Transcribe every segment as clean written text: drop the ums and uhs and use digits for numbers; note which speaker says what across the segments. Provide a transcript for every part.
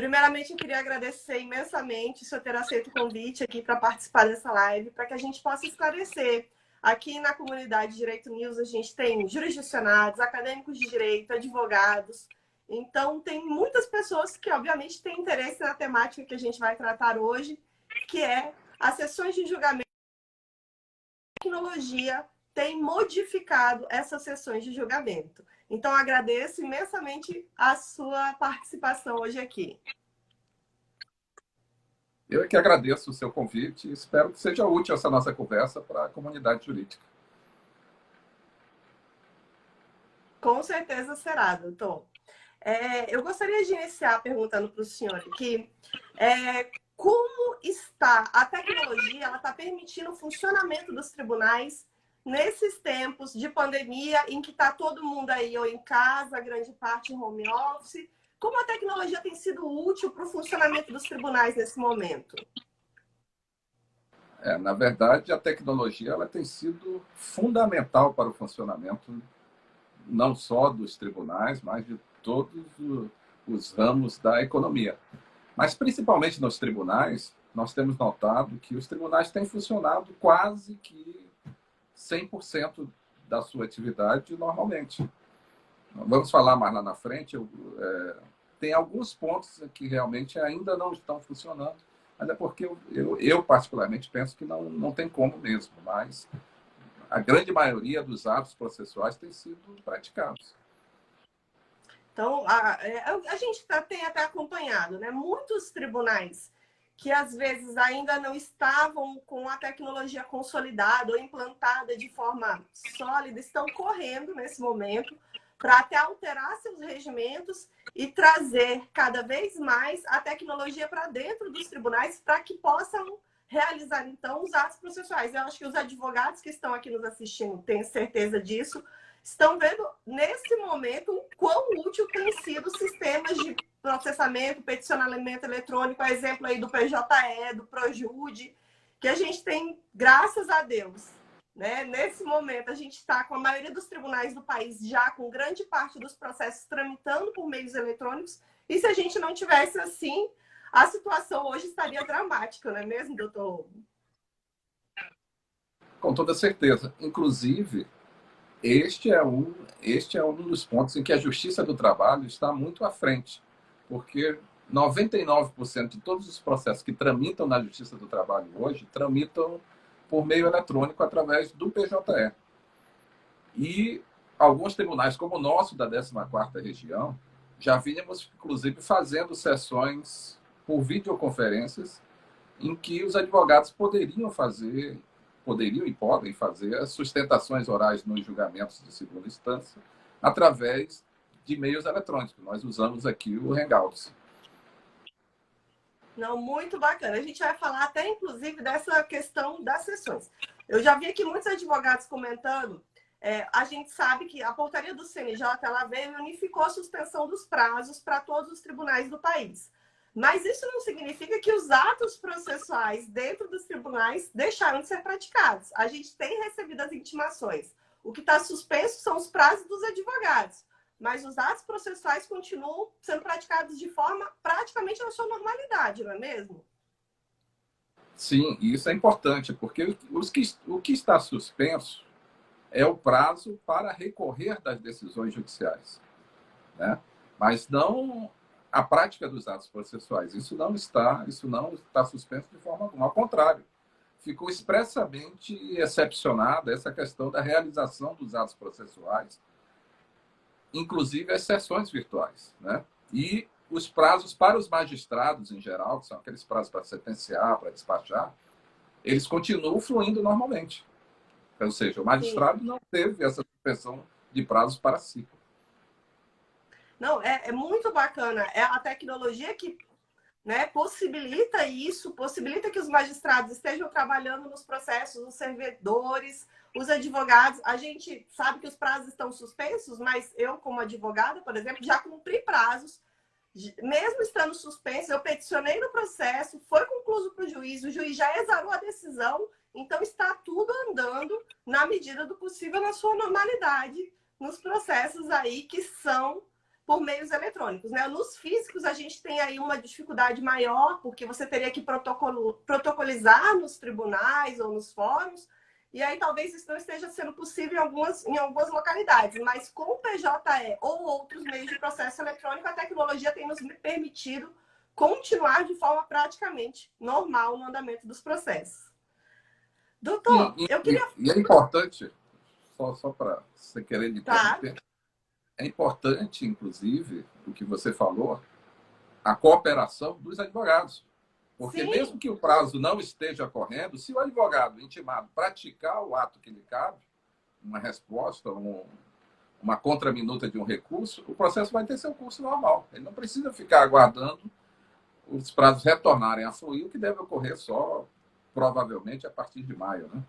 Speaker 1: Primeiramente, eu queria agradecer imensamente o senhor ter aceito o convite aqui para participar dessa live, para que a gente possa esclarecer. Aqui na comunidade Direito News, a gente tem jurisdicionados, acadêmicos de direito, advogados. Então, tem muitas pessoas que, obviamente, têm interesse na temática que a gente vai tratar hoje, que é as sessões de julgamento. A tecnologia tem modificado essas sessões de julgamento. Então, agradeço imensamente a sua participação hoje aqui.
Speaker 2: Eu é que agradeço o seu convite e espero que seja útil essa nossa conversa para a comunidade jurídica.
Speaker 1: Com certeza será, doutor. Eu gostaria de iniciar perguntando para o senhor aqui como está a tecnologia, ela está permitindo o funcionamento dos tribunais nesses tempos de pandemia em que está todo mundo aí ou em casa, grande parte em home office. Como a tecnologia tem sido útil para o funcionamento dos tribunais nesse momento?
Speaker 2: Na verdade, a tecnologia ela tem sido fundamental para o funcionamento não só dos tribunais, mas de todos os ramos da economia. Mas, principalmente nos tribunais, nós temos notado que os tribunais têm funcionado quase que 100% da sua atividade normalmente. Vamos falar mais lá na frente. Tem alguns pontos que realmente ainda não estão funcionando, mas é porque eu particularmente, penso que não tem como mesmo, mas a grande maioria dos atos processuais tem sido praticados.
Speaker 1: Então, a gente tem até acompanhado, né? Muitos tribunais que às vezes ainda não estavam com a tecnologia consolidada ou implantada de forma sólida, estão correndo nesse momento para até alterar seus regimentos e trazer cada vez mais a tecnologia para dentro dos tribunais para que possam realizar, então, os atos processuais. Eu acho que os advogados que estão aqui nos assistindo têm certeza disso, estão vendo, nesse momento, o quão útil tem sido os sistemas de processamento, peticionamento eletrônico, a exemplo aí do PJE, do Projude, que a gente tem, graças a Deus, né? Nesse momento, a gente está com a maioria dos tribunais do país já com grande parte dos processos tramitando por meios eletrônicos, e se a gente não tivesse assim, a situação hoje estaria dramática, não é mesmo, doutor?
Speaker 2: Com toda certeza. Inclusive, este é um dos pontos em que a Justiça do Trabalho está muito à frente, porque 99% de todos os processos que tramitam na Justiça do Trabalho hoje tramitam por meio eletrônico através do PJE. E alguns tribunais, como o nosso da 14ª Região, já vínhamos, inclusive, fazendo sessões por videoconferências em que os advogados poderiam e podem fazer as sustentações orais nos julgamentos de segunda instância através de meios eletrônicos. Nós usamos aqui o Hangouts.
Speaker 1: Não, muito bacana. A gente vai falar até, inclusive, dessa questão das sessões. Eu já vi aqui muitos advogados comentando. A gente sabe que a portaria do CNJ ela veio e unificou a suspensão dos prazos para todos os tribunais do país. Mas isso não significa que os atos processuais dentro dos tribunais deixaram de ser praticados. A gente tem recebido as intimações. O que está suspenso são os prazos dos advogados, mas os atos processuais continuam sendo praticados de forma praticamente na sua normalidade, não é mesmo?
Speaker 2: Sim, isso é importante, porque o que está suspenso é o prazo para recorrer das decisões judiciais, né? Mas não a prática dos atos processuais. Isso não está suspenso de forma alguma. Ao contrário, ficou expressamente excepcionada essa questão da realização dos atos processuais, inclusive as sessões virtuais, né? E os prazos para os magistrados, em geral, que são aqueles prazos para sentenciar, para despachar, eles continuam fluindo normalmente. Ou seja, o magistrado não teve essa suspensão de prazos para si.
Speaker 1: Não, é muito bacana. É a tecnologia que, né, possibilita isso, possibilita que os magistrados estejam trabalhando nos processos, os servidores, os advogados. A gente sabe que os prazos estão suspensos, mas eu, como advogada, por exemplo, já cumpri prazos, mesmo estando suspenso, eu peticionei no processo, foi concluído para o juiz já exarou a decisão, então está tudo andando na medida do possível, na sua normalidade, nos processos aí que são por meios eletrônicos, né? Nos físicos, a gente tem aí uma dificuldade maior, porque você teria que protocolizar nos tribunais ou nos fóruns, e aí talvez isso não esteja sendo possível em algumas localidades, mas com o PJE ou outros meios de processo eletrônico, a tecnologia tem nos permitido continuar de forma praticamente normal no andamento dos processos. Doutor, eu queria...
Speaker 2: E é importante, só para você querer me
Speaker 1: Tá.
Speaker 2: interromper, é importante, inclusive, o que você falou, a cooperação dos advogados. Porque
Speaker 1: Sim.
Speaker 2: mesmo que o prazo não esteja correndo, se o advogado intimado praticar o ato que lhe cabe, uma resposta, uma contraminuta de um recurso, o processo vai ter seu curso normal. Ele não precisa ficar aguardando os prazos retornarem a fluir, o que deve ocorrer só, provavelmente, a partir de maio, né?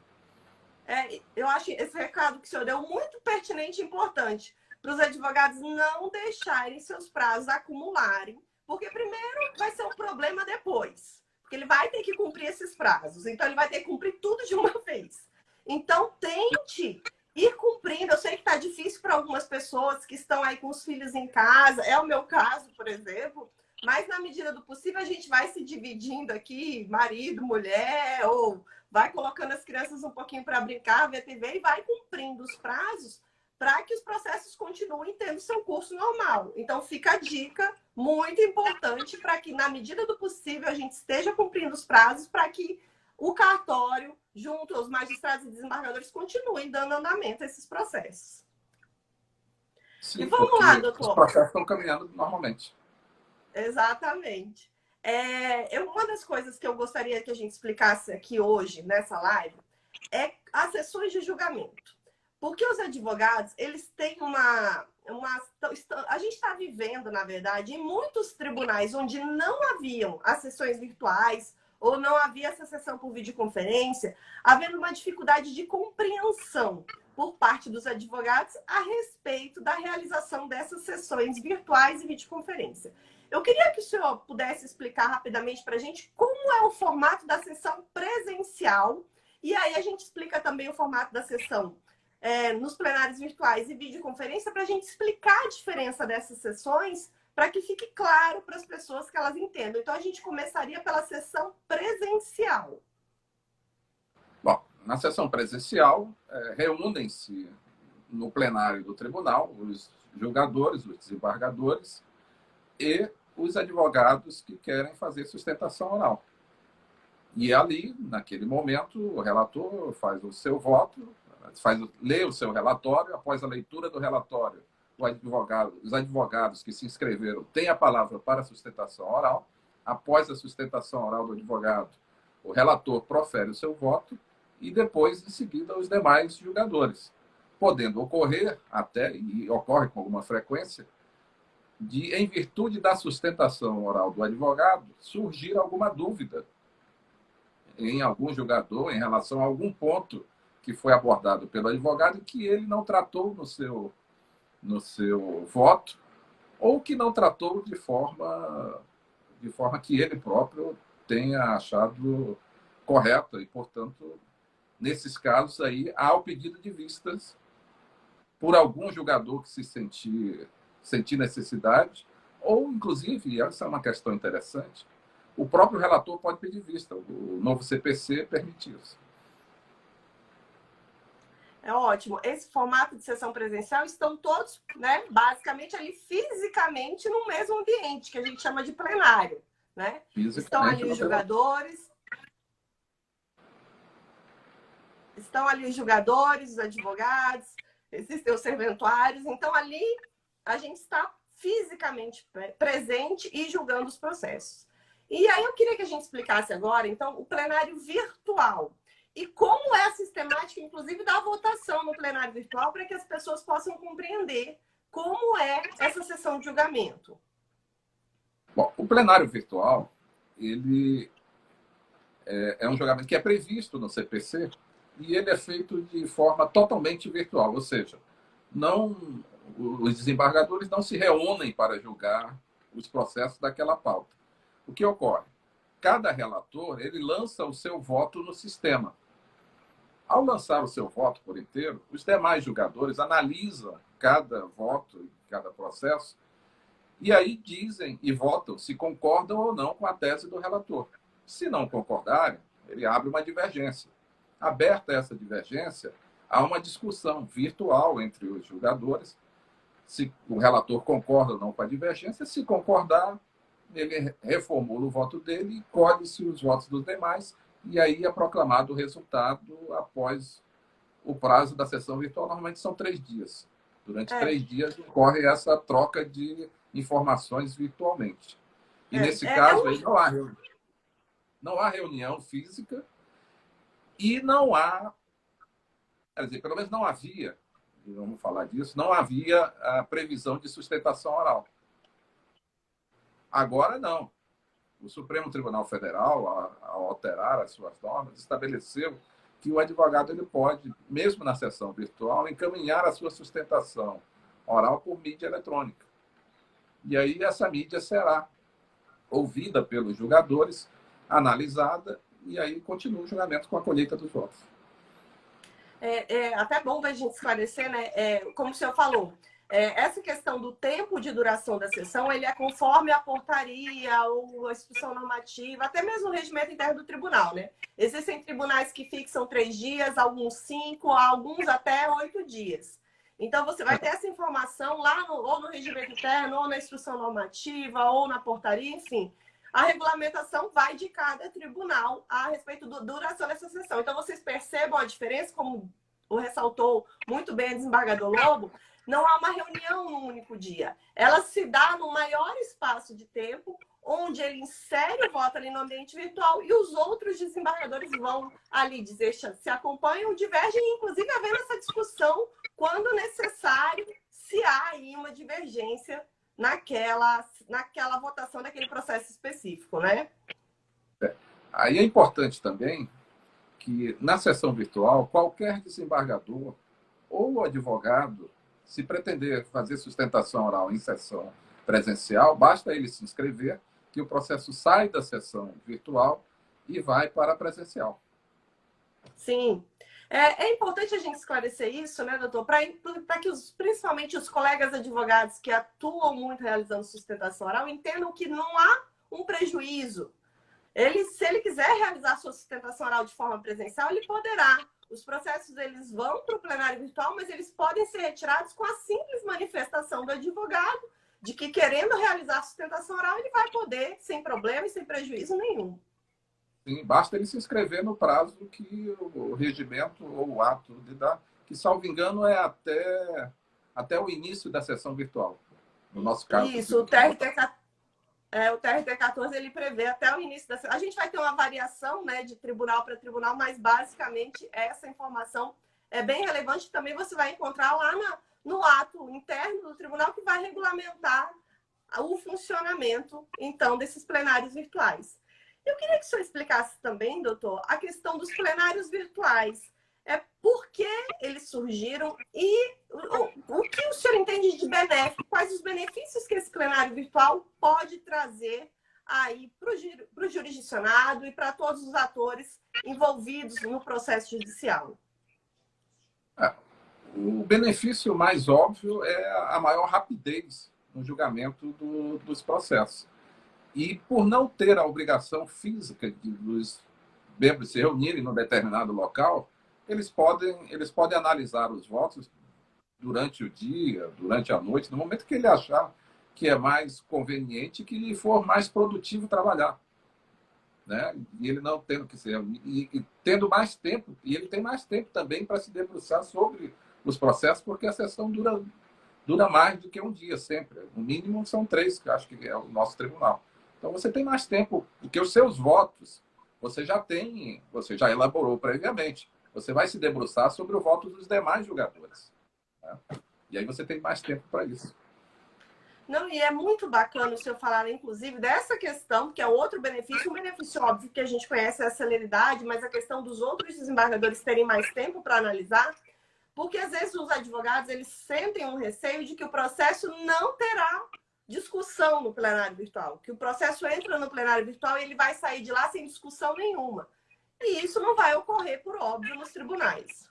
Speaker 1: Eu acho esse recado que o senhor deu muito pertinente e importante para os advogados não deixarem seus prazos acumularem, porque primeiro vai ser um problema depois, porque ele vai ter que cumprir esses prazos, então ele vai ter que cumprir tudo de uma vez. Então tente ir cumprindo. Eu sei que está difícil para algumas pessoas que estão aí com os filhos em casa, é o meu caso, por exemplo, mas na medida do possível a gente vai se dividindo aqui, marido, mulher, ou vai colocando as crianças um pouquinho para brincar, ver TV, e vai cumprindo os prazos para que os processos continuem tendo seu curso normal. Então, fica a dica muito importante para que, na medida do possível, a gente esteja cumprindo os prazos para que o cartório, junto aos magistrados e desembargadores, continuem dando andamento a esses processos.
Speaker 2: Sim,
Speaker 1: e vamos
Speaker 2: porque
Speaker 1: lá,
Speaker 2: os
Speaker 1: doutor.
Speaker 2: processos estão caminhando normalmente.
Speaker 1: Exatamente. Uma das coisas que eu gostaria que a gente explicasse aqui hoje, nessa live, é as sessões de julgamento. Porque os advogados, eles têm a gente está vivendo, na verdade, em muitos tribunais onde não haviam as sessões virtuais ou não havia essa sessão por videoconferência, havendo uma dificuldade de compreensão por parte dos advogados a respeito da realização dessas sessões virtuais e videoconferência. Eu queria que o senhor pudesse explicar rapidamente para a gente como é o formato da sessão presencial, e aí a gente explica também o formato da sessão nos plenários virtuais e videoconferência, para a gente explicar a diferença dessas sessões, para que fique claro para as pessoas que elas entendam. Então, a gente começaria pela sessão presencial.
Speaker 2: Bom, na sessão presencial, reúnem-se no plenário do tribunal os julgadores, os desembargadores e os advogados que querem fazer sustentação oral. E ali, naquele momento, o relator faz o seu voto, lê o seu relatório. Após a leitura do relatório, os advogados que se inscreveram têm a palavra para a sustentação oral. Após a sustentação oral do advogado, o relator profere o seu voto e depois, em seguida, os demais julgadores. Podendo ocorrer, e ocorre com alguma frequência, em virtude da sustentação oral do advogado, surgir alguma dúvida em algum julgador em relação a algum ponto que foi abordado pelo advogado e que ele não tratou no seu voto, ou que não tratou de forma que ele próprio tenha achado correta. E, portanto, nesses casos aí, há o pedido de vistas por algum julgador que se sentir necessidade, ou, inclusive, essa é uma questão interessante, o próprio relator pode pedir vista. O novo CPC permite isso.
Speaker 1: É ótimo. Esse formato de sessão presencial estão todos, né, basicamente ali fisicamente no mesmo ambiente, que a gente chama de plenário, né? Estão ali os julgadores. Estão ali os julgadores, os advogados, existem os serventuários. Então, ali a gente está fisicamente presente e julgando os processos. E aí eu queria que a gente explicasse agora, então, o plenário virtual. E como é a sistemática, inclusive, da votação no plenário virtual, para que as pessoas possam compreender como é essa sessão de julgamento.
Speaker 2: Bom, o plenário virtual, ele é um julgamento que é previsto no CPC e ele é feito de forma totalmente virtual, ou seja, os desembargadores não se reúnem para julgar os processos daquela pauta. O que ocorre? Cada relator, ele lança o seu voto no sistema. Ao lançar o seu voto por inteiro, os demais julgadores analisam cada voto, cada processo, E aí dizem e votam se concordam ou não com a tese do relator. Se não concordarem, ele abre uma divergência. Aberta essa divergência, há uma discussão virtual entre os julgadores, se o relator concorda ou não com a divergência. Se concordar, ele reformula o voto dele e colhe-se os votos dos demais, e aí é proclamado o resultado após o prazo da sessão virtual. Normalmente são 3 dias. Durante 3 dias ocorre essa troca de informações virtualmente. E nesse caso aí não há reunião física e não há, quer dizer, pelo menos não havia, vamos falar disso, não havia a previsão de sustentação oral. Agora não. O Supremo Tribunal Federal, ao alterar as suas normas, estabeleceu que o advogado ele pode, mesmo na sessão virtual, encaminhar a sua sustentação oral por mídia eletrônica. E aí essa mídia será ouvida pelos julgadores, analisada, e aí continua o julgamento com a colheita dos votos.
Speaker 1: É até bom a gente esclarecer, né? Como o senhor falou, essa questão do tempo de duração da sessão, ele é conforme a portaria ou a instrução normativa, até mesmo o regimento interno do tribunal, né? Existem tribunais que fixam 3 dias, alguns 5, alguns até 8 dias. Então, você vai ter essa informação lá ou no regimento interno, ou na instrução normativa, ou na portaria, enfim. A regulamentação vai de cada tribunal a respeito da duração dessa sessão. Então, vocês percebam a diferença, como o ressaltou muito bem o desembargador Lobo, não há uma reunião num único dia. Ela se dá no maior espaço de tempo, onde ele insere o voto ali no ambiente virtual e os outros desembargadores vão ali dizer se acompanham, divergem, inclusive havendo essa discussão quando necessário, se há aí uma divergência naquela votação daquele processo específico, né?
Speaker 2: Aí é importante também que, na sessão virtual, qualquer desembargador ou advogado, se pretender fazer sustentação oral em sessão presencial, basta ele se inscrever, que o processo sai da sessão virtual e vai para a presencial.
Speaker 1: Sim. É importante a gente esclarecer isso, né, doutor? Para que principalmente os colegas advogados que atuam muito realizando sustentação oral entendam que não há um prejuízo. Se ele quiser realizar sua sustentação oral de forma presencial, ele poderá. Os processos eles vão para o plenário virtual, mas eles podem ser retirados com a simples manifestação do advogado de que, querendo realizar a sustentação oral, ele vai poder, sem problema e sem prejuízo nenhum.
Speaker 2: Sim, basta ele se inscrever no prazo que o regimento ou o ato lhe dá, que, salvo engano, é até o início da sessão virtual. No nosso caso.
Speaker 1: Isso, o TRT 14 ele prevê até o início da sessão. A gente vai ter uma variação, né, de tribunal para tribunal, mas basicamente essa informação é bem relevante. Também você vai encontrar lá no ato interno do tribunal, que vai regulamentar o funcionamento, então, desses plenários virtuais. Eu queria que o senhor explicasse também, doutor, a questão dos plenários virtuais. Por que eles surgiram e o que o senhor entende de benéfico? Quais os benefícios que esse plenário virtual pode trazer aí para o jurisdicionado e para todos os atores envolvidos no processo judicial?
Speaker 2: O benefício mais óbvio é a maior rapidez no julgamento dos processos. E por não ter a obrigação física dos membros se reunirem num determinado local, eles podem analisar os votos durante o dia, durante a noite, no momento que ele achar que é mais conveniente, que lhe for mais produtivo trabalhar. Né? E ele não tendo que ser... E tendo mais tempo, e ele tem mais tempo também para se debruçar sobre os processos, porque a sessão dura mais do que um dia sempre. No mínimo são 3, que eu acho que é o nosso tribunal. Então, você tem mais tempo, porque os seus votos você já elaborou previamente. Você vai se debruçar sobre o voto dos demais julgadores. Né? E aí você tem mais tempo para isso.
Speaker 1: Não, e é muito bacana o senhor falar, inclusive, dessa questão, que é outro benefício. Um benefício óbvio que a gente conhece é a celeridade, mas a questão dos outros desembargadores terem mais tempo para analisar, porque às vezes os advogados eles sentem um receio de que o processo não terá discussão no plenário virtual, que o processo entra no plenário virtual e ele vai sair de lá sem discussão nenhuma. E isso não vai ocorrer, por óbvio, nos tribunais.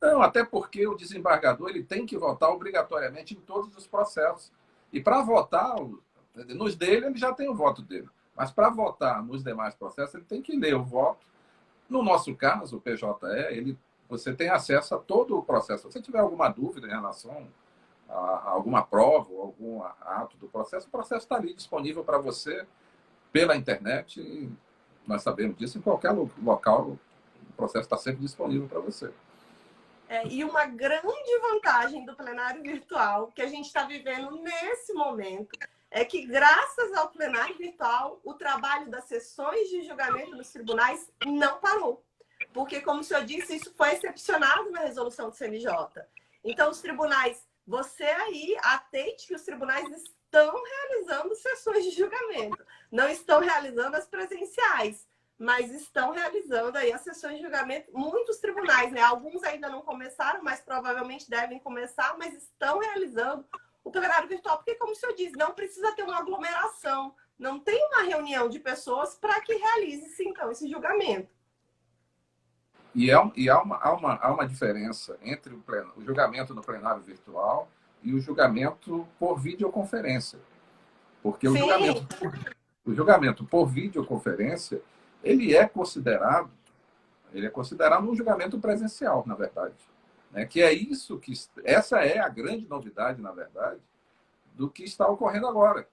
Speaker 2: Não, até porque o desembargador ele tem que votar obrigatoriamente em todos os processos. E para votar, nos dele, ele já tem o voto dele. Mas para votar nos demais processos, ele tem que ler o voto. No nosso caso, o PJE, você tem acesso a todo o processo. Se você tiver alguma dúvida em relação a alguma prova ou algum ato do processo, o processo está ali disponível para você pela internet. E nós sabemos disso, em qualquer local, o processo está sempre disponível para você.
Speaker 1: E uma grande vantagem do plenário virtual que a gente está vivendo nesse momento é que, graças ao plenário virtual, o trabalho das sessões de julgamento nos tribunais não parou. Porque, como o senhor disse, isso foi excepcionado na resolução do CNJ. Então, os tribunais, você aí, atente que os tribunais estão realizando sessões de julgamento. Não estão realizando as presenciais, mas estão realizando aí as sessões de julgamento, muitos tribunais, né? Alguns ainda não começaram, mas provavelmente devem começar, mas estão realizando o plenário virtual, porque, como o senhor diz, não precisa ter uma aglomeração, não tem uma reunião de pessoas para que realize-se, então, esse julgamento.
Speaker 2: E há uma diferença entre o julgamento no plenário virtual e o julgamento por videoconferência. Porque o julgamento por videoconferência, ele é considerado um julgamento presencial, na verdade. Né? Que é isso que... Essa é a grande novidade, na verdade, do que está ocorrendo agora.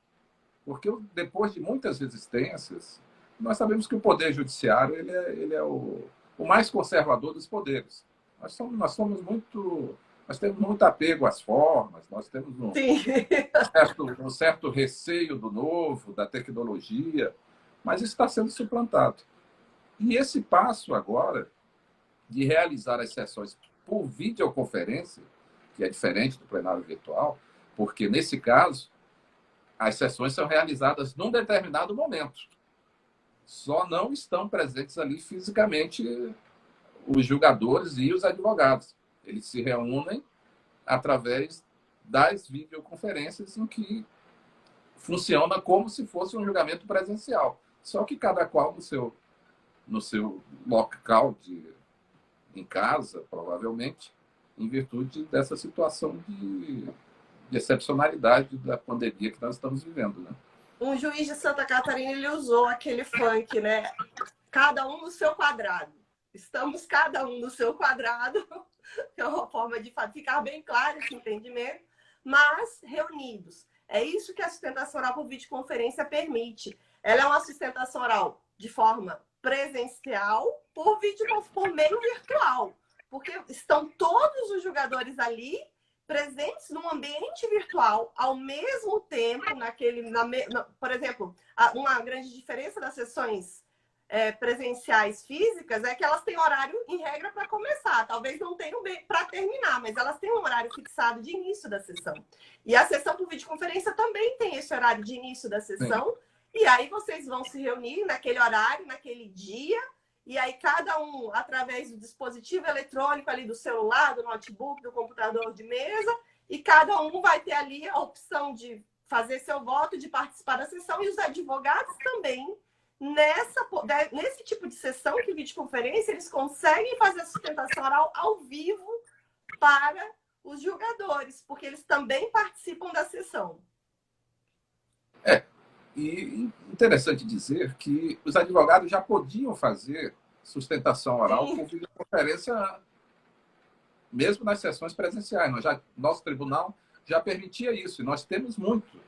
Speaker 2: Porque depois de muitas resistências, nós sabemos que o Poder Judiciário ele é o mais conservador dos poderes. Nós temos muito apego às formas, nós temos um certo receio do novo, da tecnologia, mas isso está sendo suplantado. E esse passo agora de realizar as sessões por videoconferência, que é diferente do plenário virtual, porque, nesse caso, as sessões são realizadas num determinado momento. Só não estão presentes ali fisicamente os julgadores e os advogados. Eles se reúnem através das videoconferências em que funciona como se fosse um julgamento presencial. Só que cada qual no seu local em casa, provavelmente, em virtude dessa situação de excepcionalidade da pandemia que nós estamos vivendo, né?
Speaker 1: Um juiz de Santa Catarina, ele usou aquele funk, né? Cada um no seu quadrado. Estamos cada um no seu quadrado. É uma forma de ficar bem claro esse entendimento, mas reunidos. É isso que a sustentação oral por videoconferência permite. Ela é uma sustentação oral de forma presencial por meio virtual, porque estão todos os julgadores ali presentes num ambiente virtual ao mesmo tempo, por exemplo, uma grande diferença das sessões presenciais físicas é que elas têm horário, em regra, para começar. Talvez não tenham para terminar, mas elas têm um horário fixado de início da sessão. E a sessão por videoconferência também tem esse horário de início da sessão. Sim. E aí vocês vão se reunir naquele horário, naquele dia, e aí cada um, através do dispositivo eletrônico ali do celular, do notebook, do computador de mesa, e cada um vai ter ali a opção de fazer seu voto, de participar da sessão, e os advogados também, nesse tipo de sessão, que videoconferência, eles conseguem fazer a sustentação oral ao vivo para os julgadores, porque eles também participam da sessão.
Speaker 2: E interessante dizer que os advogados já podiam fazer sustentação oral por videoconferência mesmo nas sessões presenciais. Nosso tribunal já permitia isso, e nós temos muito.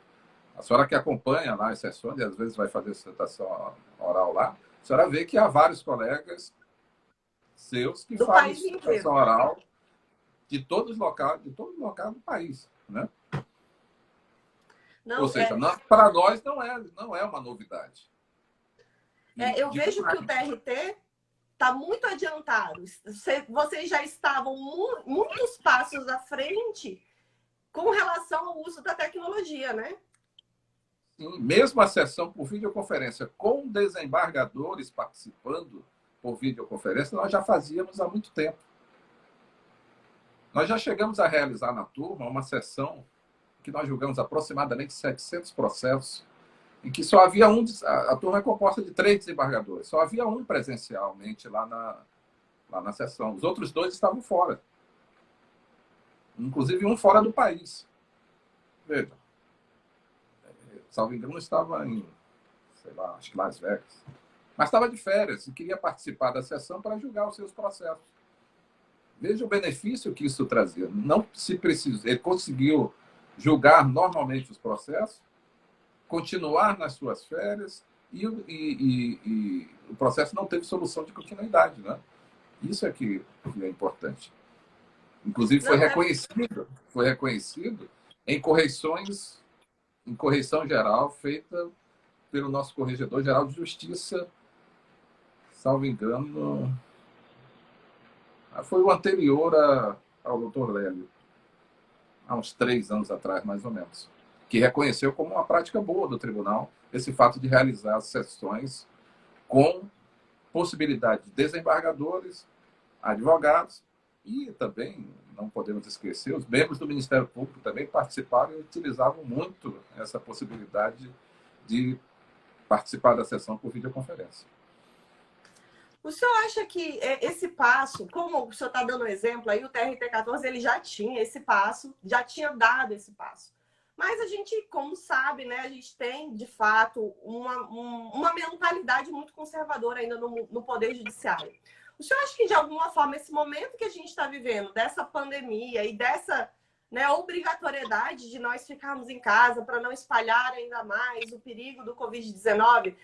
Speaker 2: A senhora que acompanha lá as sessões, e às vezes vai fazer sustentação oral lá, a senhora vê que há vários colegas seus que fazem sustentação oral de todos os locais do país, né? Não, ou seja, para nós não é uma novidade.
Speaker 1: Eu vejo que o TRT está muito adiantado. Vocês já estavam muitos passos à frente com relação ao uso da tecnologia, né?
Speaker 2: Sim, mesmo a sessão por videoconferência, com desembargadores participando por videoconferência, nós já fazíamos há muito tempo. Nós já chegamos a realizar na turma uma sessão que nós julgamos aproximadamente 700 processos, em que só havia a turma é composta de 3 desembargadores, só havia um presencialmente lá na sessão. Os outros 2 estavam fora. Inclusive um fora do país. Veja. salvo engano, estava em, sei lá, acho que Las Vegas. Mas estava de férias e queria participar da sessão para julgar os seus processos. Veja o benefício que isso trazia. Não se precisa. Ele conseguiu julgar normalmente os processos, continuar nas suas férias e o processo não teve solução de continuidade, né? Isso é que é importante. Inclusive foi reconhecido em correções, em correição geral feita pelo nosso Corregedor-Geral de Justiça, salvo engano, foi o anterior ao doutor Lélio, há uns 3 anos atrás, mais ou menos, que reconheceu como uma prática boa do tribunal esse fato de realizar sessões com possibilidade de desembargadores, advogados e também, não podemos esquecer, os membros do Ministério Público também participaram e utilizavam muito essa possibilidade de participar da sessão por videoconferência.
Speaker 1: O senhor acha que esse passo, como o senhor está dando um exemplo aí, o TRT-14 ele já tinha esse passo, já tinha dado esse passo. Mas a gente, como sabe, né, a gente tem, de fato, uma mentalidade muito conservadora ainda no Poder Judiciário. O senhor acha que, de alguma forma, esse momento que a gente está vivendo, dessa pandemia e dessa, né, obrigatoriedade de nós ficarmos em casa para não espalhar ainda mais o perigo do Covid-19,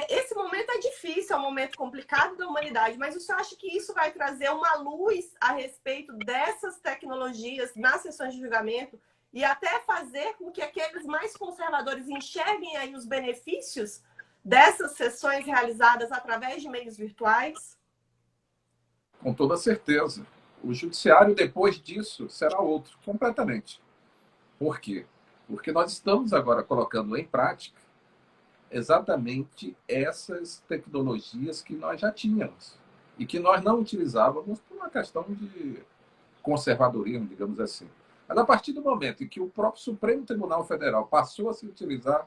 Speaker 1: esse momento é difícil, é um momento complicado da humanidade, mas o senhor acha que isso vai trazer uma luz a respeito dessas tecnologias nas sessões de julgamento e até fazer com que aqueles mais conservadores enxerguem aí os benefícios dessas sessões realizadas através de meios virtuais?
Speaker 2: Com toda certeza. O judiciário, depois disso, será outro, completamente. Por quê? Porque nós estamos agora colocando em prática exatamente essas tecnologias que nós já tínhamos e que nós não utilizávamos por uma questão de conservadorismo, digamos assim. Mas a partir do momento em que o próprio Supremo Tribunal Federal passou a se utilizar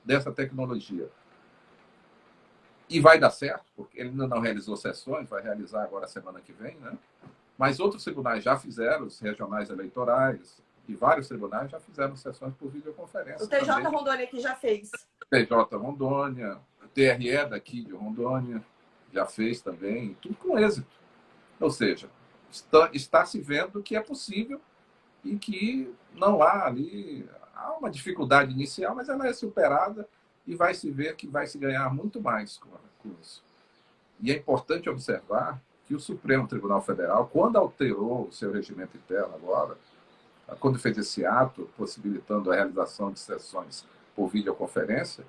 Speaker 2: dessa tecnologia e vai dar certo, porque ele ainda não realizou sessões, vai realizar agora a semana que vem, né? Mas outros tribunais já fizeram, os regionais eleitorais, e vários tribunais já fizeram sessões por videoconferência.
Speaker 1: O TJ também. Rondônia aqui já fez.
Speaker 2: TJ Rondônia, o TRE daqui de Rondônia já fez também, tudo com êxito. Ou seja, está se vendo que é possível e que não há ali, há uma dificuldade inicial, mas ela é superada e vai se ver que vai se ganhar muito mais com isso. E é importante observar que o Supremo Tribunal Federal, quando alterou o seu regimento interno agora, quando fez esse ato possibilitando a realização de sessões por videoconferência,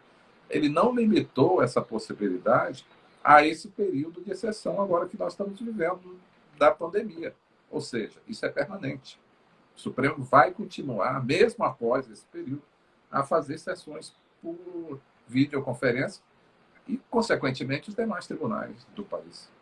Speaker 2: ele não limitou essa possibilidade a esse período de exceção agora que nós estamos vivendo da pandemia. Ou seja, isso é permanente. O Supremo vai continuar, mesmo após esse período, a fazer sessões por videoconferência e, consequentemente, os demais tribunais do país.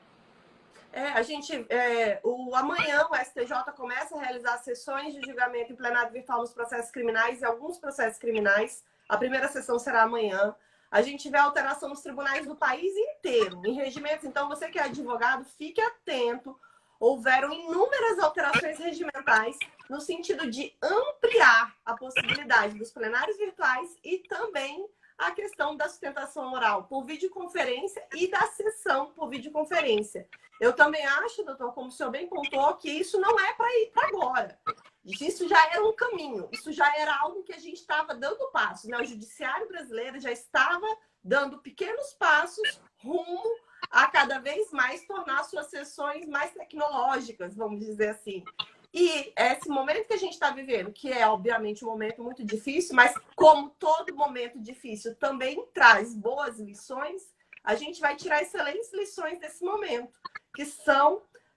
Speaker 1: Amanhã o STJ começa a realizar sessões de julgamento em plenário virtual nos processos criminais e alguns processos criminais. A primeira sessão será amanhã. A gente vê alteração nos tribunais do país inteiro, em regimentos. Então, você que é advogado, fique atento. Houveram inúmeras alterações regimentais no sentido de ampliar a possibilidade dos plenários virtuais e também a questão da sustentação oral por videoconferência e da sessão por videoconferência. Eu também acho, doutor, como o senhor bem pontuou, que isso não é para ir para agora. Isso já era um caminho, isso já era algo que a gente estava dando passos, né? O judiciário brasileiro já estava dando pequenos passos rumo a cada vez mais tornar suas sessões mais tecnológicas, vamos dizer assim. E esse momento que a gente está vivendo, que é obviamente um momento muito difícil, mas como todo momento difícil também traz boas lições, a gente vai tirar excelentes lições desse momento,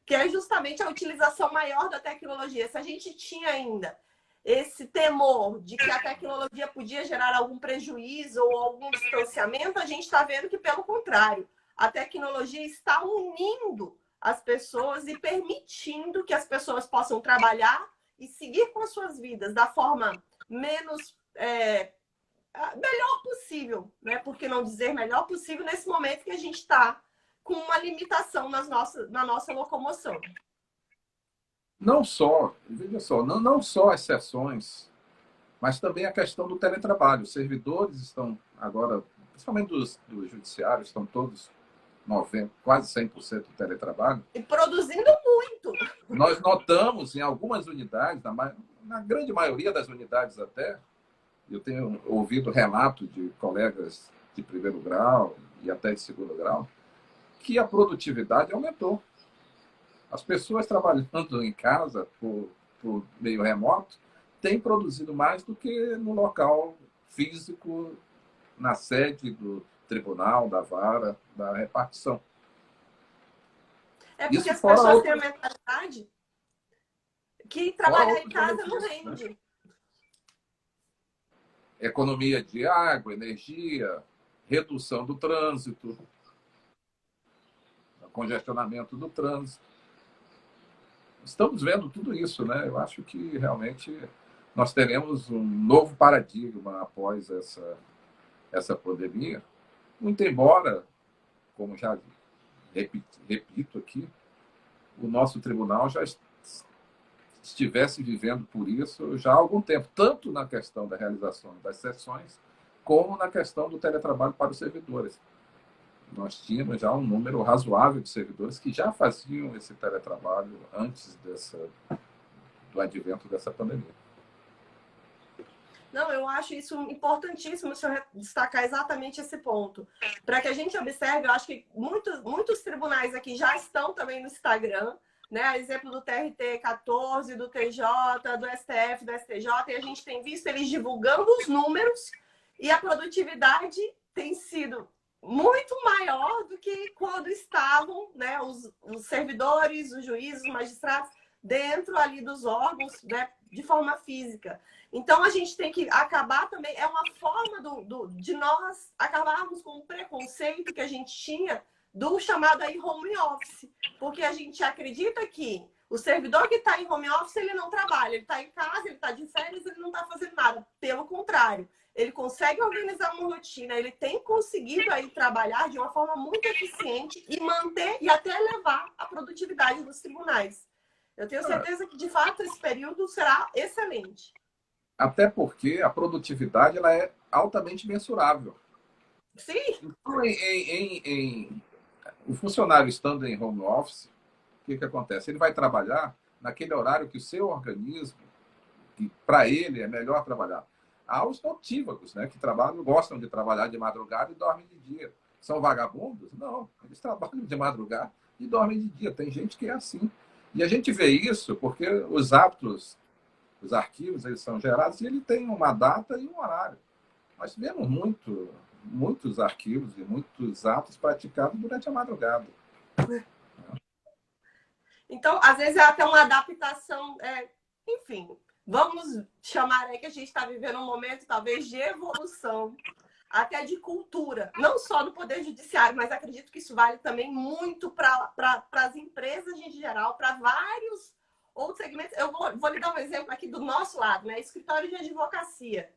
Speaker 1: que é justamente a utilização maior da tecnologia. Se a gente tinha ainda esse temor de que a tecnologia podia gerar algum prejuízo ou algum distanciamento, a gente está vendo que, pelo contrário, a tecnologia está unindo as pessoas e permitindo que as pessoas possam trabalhar e seguir com as suas vidas da forma melhor possível, né? Por que não dizer melhor possível nesse momento que a gente está com uma limitação na nossa locomoção.
Speaker 2: Não só, veja só, não só as sessões, Mas também a questão do teletrabalho. Os servidores estão agora, principalmente dos judiciários, estão todos 90, quase 100% teletrabalho.
Speaker 1: E produzindo muito.
Speaker 2: Nós notamos em algumas unidades, na grande maioria das unidades até, eu tenho ouvido relato de colegas de primeiro grau e até de segundo grau, que a produtividade aumentou. As pessoas trabalhando em casa, por meio remoto, têm produzido mais do que no local físico, na sede do tribunal, da vara, da repartição.
Speaker 1: É porque
Speaker 2: Isso
Speaker 1: as
Speaker 2: fora
Speaker 1: pessoas têm a
Speaker 2: outros,
Speaker 1: mentalidade que
Speaker 2: fora
Speaker 1: trabalhar em
Speaker 2: outros
Speaker 1: casa não
Speaker 2: benefícios, né?
Speaker 1: rende.
Speaker 2: Economia de água, energia, redução do trânsito, congestionamento do trânsito. Estamos vendo tudo isso, né? Eu acho que realmente nós teremos um novo paradigma após essa pandemia. Muito embora, como já repito aqui, o nosso tribunal já estivesse vivendo por isso já há algum tempo, tanto na questão da realização das sessões, como na questão do teletrabalho para os servidores. Nós tínhamos já um número razoável de servidores que já faziam esse teletrabalho antes do advento dessa pandemia.
Speaker 1: Não, eu acho isso importantíssimo o senhor destacar exatamente esse ponto. Para que a gente observe, eu acho que muitos tribunais aqui já estão também no Instagram, né? A exemplo do TRT 14, do TJ, do STF, do STJ, e a gente tem visto eles divulgando os números e a produtividade tem sido muito maior do que quando estavam, né, os servidores, os juízes, os magistrados, dentro ali dos órgãos, né, de forma física. Então, a gente tem que acabar também, é uma forma de nós acabarmos com o preconceito que a gente tinha do chamado aí home office, porque a gente acredita que o servidor que está em home office, ele não trabalha, ele está em casa, ele está de férias, ele não está fazendo nada. Pelo contrário, ele consegue organizar uma rotina, ele tem conseguido aí trabalhar de uma forma muito eficiente e manter e até elevar a produtividade dos tribunais. Eu tenho certeza que, de fato, esse período será excelente.
Speaker 2: Até porque a produtividade ela é altamente mensurável.
Speaker 1: Sim.
Speaker 2: Então, o funcionário estando em home office, o que acontece? Ele vai trabalhar naquele horário que o seu organismo, que para ele é melhor trabalhar. Há os noctívagos, né, que gostam de trabalhar de madrugada e dormem de dia. São vagabundos? Não, eles trabalham de madrugada e dormem de dia. Tem gente que é assim. E a gente vê isso porque os arquivos, eles são gerados e ele tem uma data e um horário. Nós tivemos muitos arquivos e muitos atos praticados durante a madrugada.
Speaker 1: Então, às vezes é até uma adaptação, enfim, vamos chamar aí que a gente está vivendo um momento talvez de evolução, até de cultura, não só do Poder Judiciário, mas acredito que isso vale também muito para as empresas em geral, para vários outros segmentos. Eu vou lhe dar um exemplo aqui do nosso lado, né? Escritório de advocacia.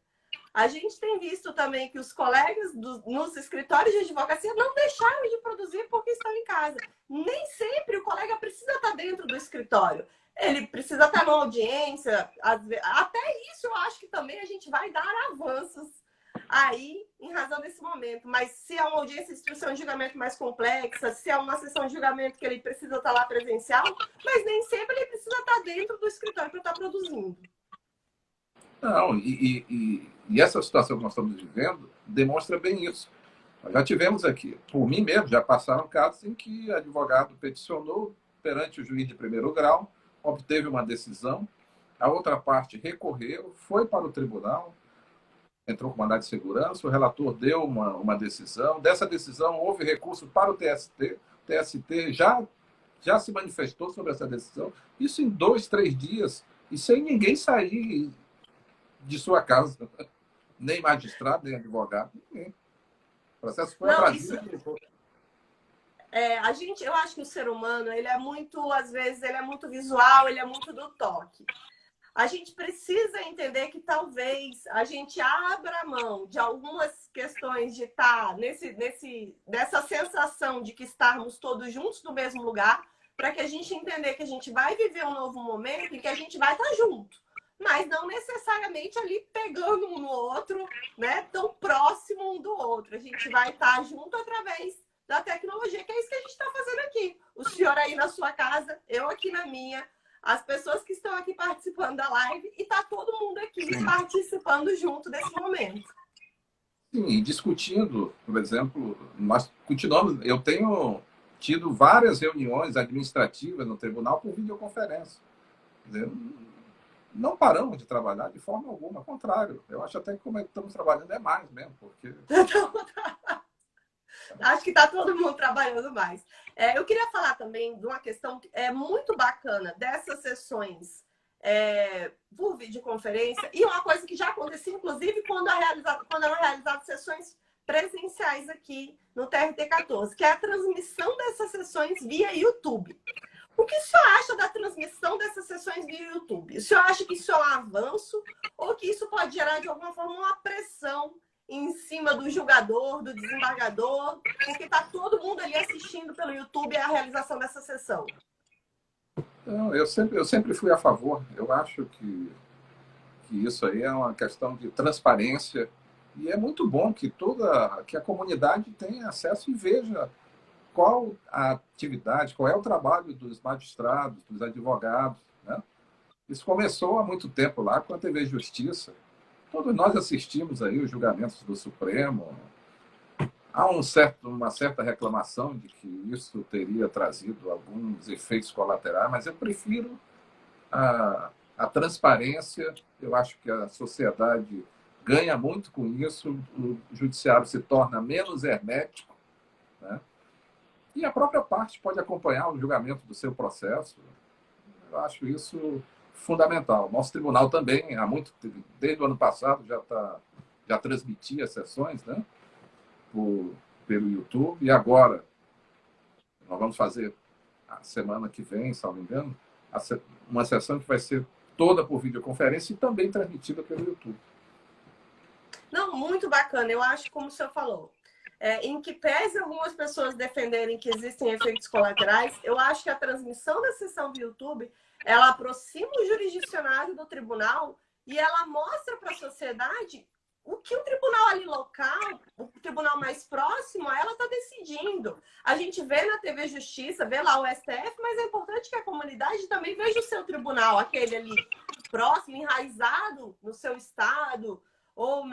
Speaker 1: A gente tem visto também que os colegas nos escritórios de advocacia não deixaram de produzir porque estão em casa. Nem sempre o colega precisa estar dentro do escritório. Ele precisa estar numa audiência. Até isso eu acho que também a gente vai dar avanços aí em razão desse momento. Mas se é uma audiência de instrução de julgamento mais complexa, se é uma sessão de julgamento que ele precisa estar lá presencial, mas nem sempre ele precisa estar dentro do escritório para estar produzindo.
Speaker 2: Não, e essa situação que nós estamos vivendo demonstra bem isso. Nós já tivemos aqui, por mim mesmo, já passaram casos em que advogado peticionou perante o juiz de primeiro grau, obteve uma decisão, a outra parte recorreu, foi para o tribunal, entrou com mandado de segurança, o relator deu uma decisão, dessa decisão houve recurso para o TST, o TST já se manifestou sobre essa decisão, isso em 2, 3 dias, e sem ninguém sair de sua casa, nem magistrado, nem advogado, ninguém. O processo foi a Brasília.
Speaker 1: Eu acho que o ser humano, ele é muito, às vezes, ele é muito visual, ele é muito do toque. A gente precisa entender que talvez a gente abra mão de algumas questões de estar nessa sensação de que estarmos todos juntos no mesmo lugar, para que a gente entender que a gente vai viver um novo momento e que a gente vai estar junto. mas não necessariamente ali pegando um no outro, né? Tão próximo um do outro. A gente vai estar junto através da tecnologia, que é isso que a gente está fazendo aqui. O senhor aí na sua casa, eu aqui na minha, as pessoas que estão aqui participando da live, e tá todo mundo aqui participando junto desse momento.
Speaker 2: Sim, e discutindo, por exemplo, nós continuamos. Eu tenho tido várias reuniões administrativas no tribunal por videoconferência. Quer dizer, não paramos de trabalhar de forma alguma, ao contrário. Eu acho até que como é que estamos trabalhando é mais mesmo, porque.
Speaker 1: Acho que está todo mundo trabalhando mais. Eu queria falar também de uma questão que é muito bacana dessas sessões por videoconferência, e uma coisa que já acontecia, inclusive, quando eram realizadas sessões presenciais aqui no TRT14, que é a transmissão dessas sessões via YouTube. O que o senhor acha da transmissão dessas sessões via YouTube? O senhor acha que isso é um avanço ou que isso pode gerar, de alguma forma, uma pressão em cima do julgador, do desembargador, porque está todo mundo ali assistindo pelo YouTube a realização dessa sessão?
Speaker 2: Não, eu sempre fui a favor. Eu acho que isso aí é uma questão de transparência e é muito bom que a comunidade tenha acesso e veja qual a atividade, qual é o trabalho dos magistrados, dos advogados, né? Isso começou há muito tempo lá com a TV Justiça. Todos nós assistimos aí os julgamentos do Supremo. Há uma certa reclamação de que isso teria trazido alguns efeitos colaterais, mas eu prefiro a transparência. Eu acho que a sociedade ganha muito com isso, o judiciário se torna menos hermético, né? E a própria parte pode acompanhar o julgamento do seu processo. Eu acho isso fundamental. Nosso tribunal também, desde o ano passado, já transmitia sessões, né, pelo YouTube. E agora, nós vamos fazer a semana que vem, se não me engano, uma sessão que vai ser toda por videoconferência e também transmitida pelo YouTube.
Speaker 1: Não, muito bacana. Eu acho, como o senhor falou, em que pese algumas pessoas defenderem que existem efeitos colaterais, eu acho que a transmissão da sessão do YouTube, ela aproxima o jurisdicionário do tribunal e ela mostra para a sociedade o que o tribunal ali local, o tribunal mais próximo, ela está decidindo. A gente vê na TV Justiça, vê lá o STF, mas é importante que a comunidade também veja o seu tribunal, aquele ali próximo, enraizado no seu estado, ou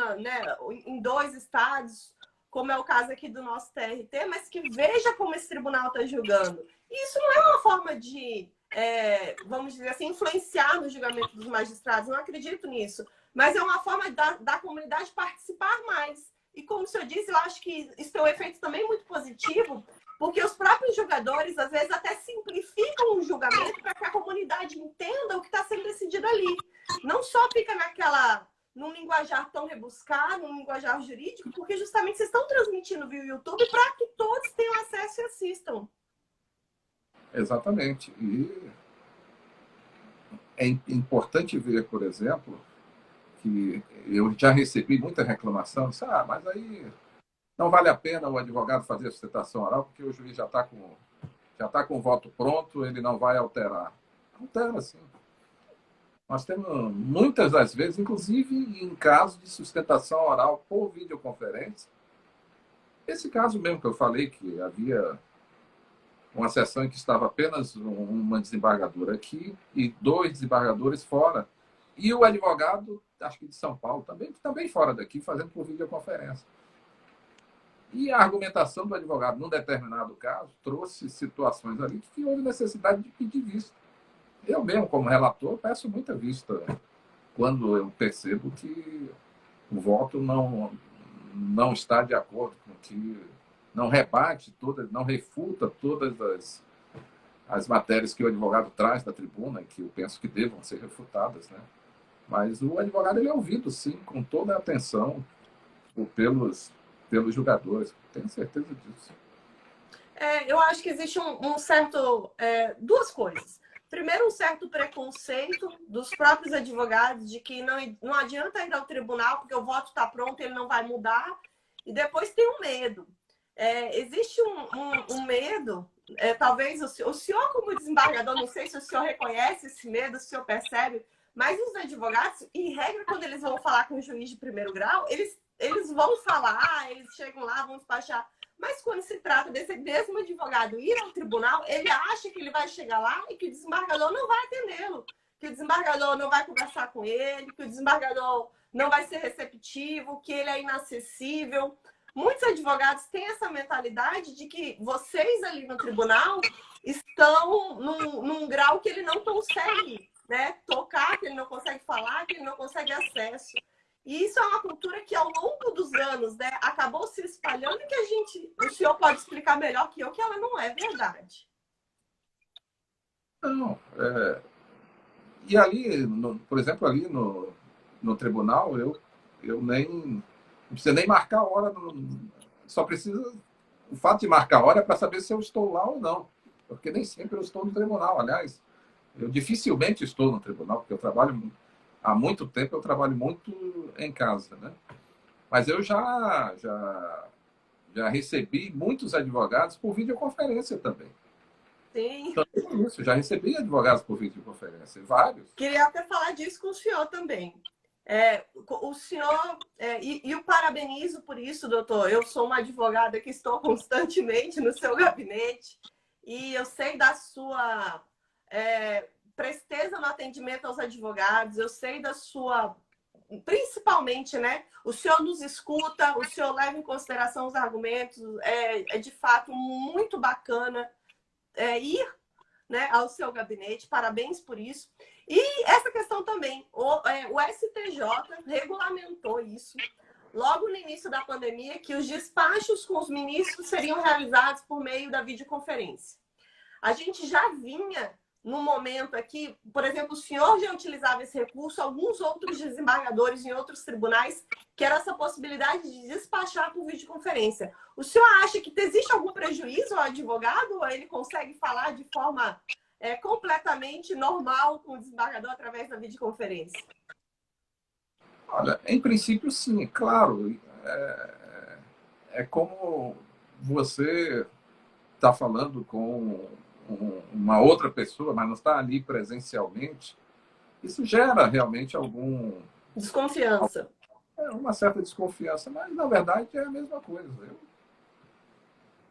Speaker 1: em 2 estados, como é o caso aqui do nosso TRT, mas que veja como esse tribunal está julgando. E isso não é uma forma de, vamos dizer assim, influenciar no julgamento dos magistrados, não acredito nisso, mas é uma forma da comunidade participar mais. E como o senhor disse, eu acho que isso tem um efeito também muito positivo, porque os próprios julgadores, às vezes, até simplificam o julgamento para que a comunidade entenda o que está sendo decidido ali. Não só fica num linguajar tão rebuscado, num linguajar jurídico, porque justamente vocês estão transmitindo via YouTube para que todos tenham acesso e assistam.
Speaker 2: Exatamente. E é importante ver, por exemplo, que eu já recebi muita reclamação, mas aí não vale a pena o advogado fazer a sustentação oral, porque o juiz já está com o voto pronto, ele não vai alterar. Altera, sim. Nós temos muitas das vezes, inclusive em casos de sustentação oral por videoconferência. Esse caso mesmo que eu falei, que havia uma sessão em que estava apenas uma desembargadora aqui e 2 desembargadores fora. E o advogado, acho que de São Paulo, também fora daqui, fazendo por videoconferência. E a argumentação do advogado, num determinado caso, trouxe situações ali que houve necessidade de pedir vista. Eu mesmo, como relator, peço muita vista quando eu percebo que o voto não está de acordo com que não rebate não refuta todas as matérias que o advogado traz da tribuna, que eu penso que devam ser refutadas, né? Mas o advogado ele é ouvido, sim, com toda a atenção pelos julgadores. Tenho certeza disso.
Speaker 1: Eu acho que existe um certo... duas coisas. Primeiro, um certo preconceito dos próprios advogados de que não adianta ir ao tribunal porque o voto está pronto, ele não vai mudar. E depois tem o medo. Existe um medo, talvez o senhor como desembargador, não sei se o senhor reconhece esse medo, se o senhor percebe, Mas os advogados, em regra, quando eles vão falar com o juiz de primeiro grau, eles vão falar, eles chegam lá, vão despachar. Mas quando se trata desse mesmo advogado ir ao tribunal, ele acha que ele vai chegar lá e que o desembargador não vai atendê-lo, que o desembargador não vai conversar com ele, que o desembargador não vai ser receptivo, que ele é inacessível. Muitos advogados têm essa mentalidade de que vocês ali no tribunal estão num grau que ele não consegue, né, tocar, que ele não consegue falar, que ele não consegue acesso. E isso é uma cultura que, ao longo dos anos, né, acabou se espalhando e que o senhor pode explicar melhor que eu, que ela não é verdade.
Speaker 2: Não, e ali, por exemplo, ali no tribunal, eu nem não precisa nem marcar a hora, só precisa o fato de marcar a hora é para saber se eu estou lá ou não, porque nem sempre eu estou no tribunal. Aliás, eu dificilmente estou no tribunal, porque eu trabalho há muito tempo, eu trabalho muito em casa, né? Mas eu já recebi muitos advogados por videoconferência também.
Speaker 1: Sim.
Speaker 2: Então, isso, já recebi advogados por videoconferência, vários.
Speaker 1: Queria até falar disso com o senhor também. O senhor, e o parabenizo por isso, doutor. Eu sou uma advogada que estou constantemente no seu gabinete e eu sei da sua presteza no atendimento aos advogados, eu sei da sua, principalmente, né? O senhor nos escuta, o senhor leva em consideração os argumentos, é de fato muito bacana ir, né, ao seu gabinete, parabéns por isso. E essa questão também, o STJ regulamentou isso logo no início da pandemia, que os despachos com os ministros seriam realizados por meio da videoconferência. A gente já vinha no momento aqui, por exemplo, o senhor já utilizava esse recurso, alguns outros desembargadores em outros tribunais, que era essa possibilidade de despachar por videoconferência. O senhor acha que existe algum prejuízo ao advogado ou ele consegue falar de forma completamente normal com o desembargador através da videoconferência?
Speaker 2: Olha, em princípio, sim, claro. É como você está falando com uma outra pessoa, mas não está ali presencialmente. Isso gera realmente
Speaker 1: Desconfiança.
Speaker 2: uma certa desconfiança, mas na verdade é a mesma coisa.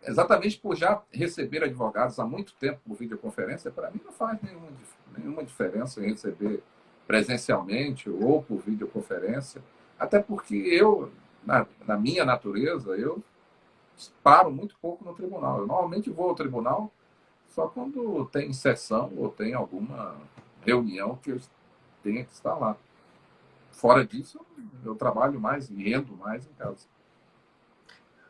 Speaker 2: Exatamente por já receber advogados há muito tempo por videoconferência, para mim não faz nenhuma diferença em receber presencialmente ou por videoconferência, até porque eu, na minha natureza, eu paro muito pouco no tribunal. Eu normalmente vou ao tribunal só quando tem sessão ou tem alguma reunião que eu tenha que estar lá. Fora disso, eu trabalho mais e rendo mais em casa.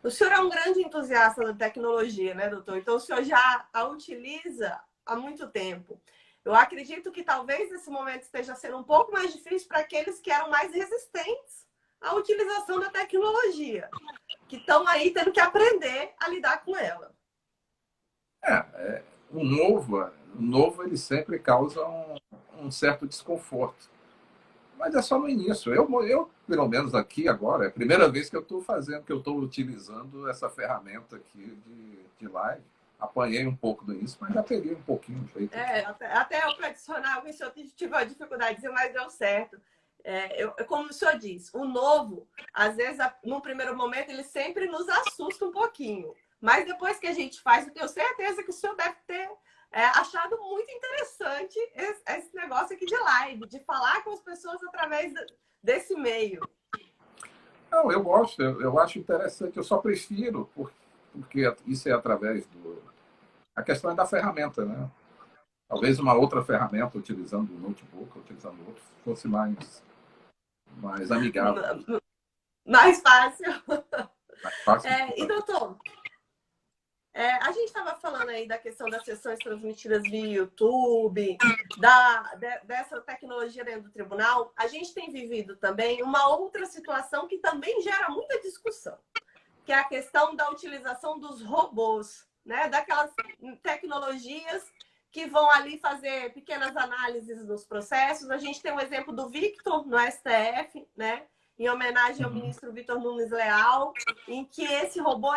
Speaker 1: O senhor é um grande entusiasta da tecnologia, né, doutor? Então, o senhor já a utiliza há muito tempo. Eu acredito que talvez esse momento esteja sendo um pouco mais difícil para aqueles que eram mais resistentes à utilização da tecnologia, que estão aí tendo que aprender a lidar com ela.
Speaker 2: O novo ele sempre causa um certo desconforto. Mas é só no início. Eu, pelo menos aqui agora, é a primeira vez que eu estou fazendo, que eu estou utilizando essa ferramenta aqui de live. Apanhei um pouco do início, mas já peguei um pouquinho o jeito.
Speaker 1: Até o tradicional, o senhor tive a dificuldade, mas deu certo. Como o senhor diz, o novo, às vezes, no primeiro momento, ele sempre nos assusta um pouquinho. Mas depois que a gente faz, eu tenho certeza que o senhor deve ter achado muito interessante esse negócio aqui de live, de falar com as pessoas através desse meio.
Speaker 2: Não, eu gosto, eu acho interessante, eu só prefiro, porque isso é através do... A questão é da ferramenta, né? Talvez uma outra ferramenta, utilizando o notebook, utilizando outro, fosse mais amigável.
Speaker 1: Mais fácil.
Speaker 2: Mais fácil.
Speaker 1: E, doutor, a gente estava falando aí da questão das sessões transmitidas via YouTube, dessa tecnologia dentro do tribunal. A gente tem vivido também uma outra situação que também gera muita discussão, que é a questão da utilização dos robôs, né? Daquelas tecnologias que vão ali fazer pequenas análises nos processos. A gente tem um exemplo do Victor no STF, né? Em homenagem ao ministro Victor Nunes Leal, em que esse robô,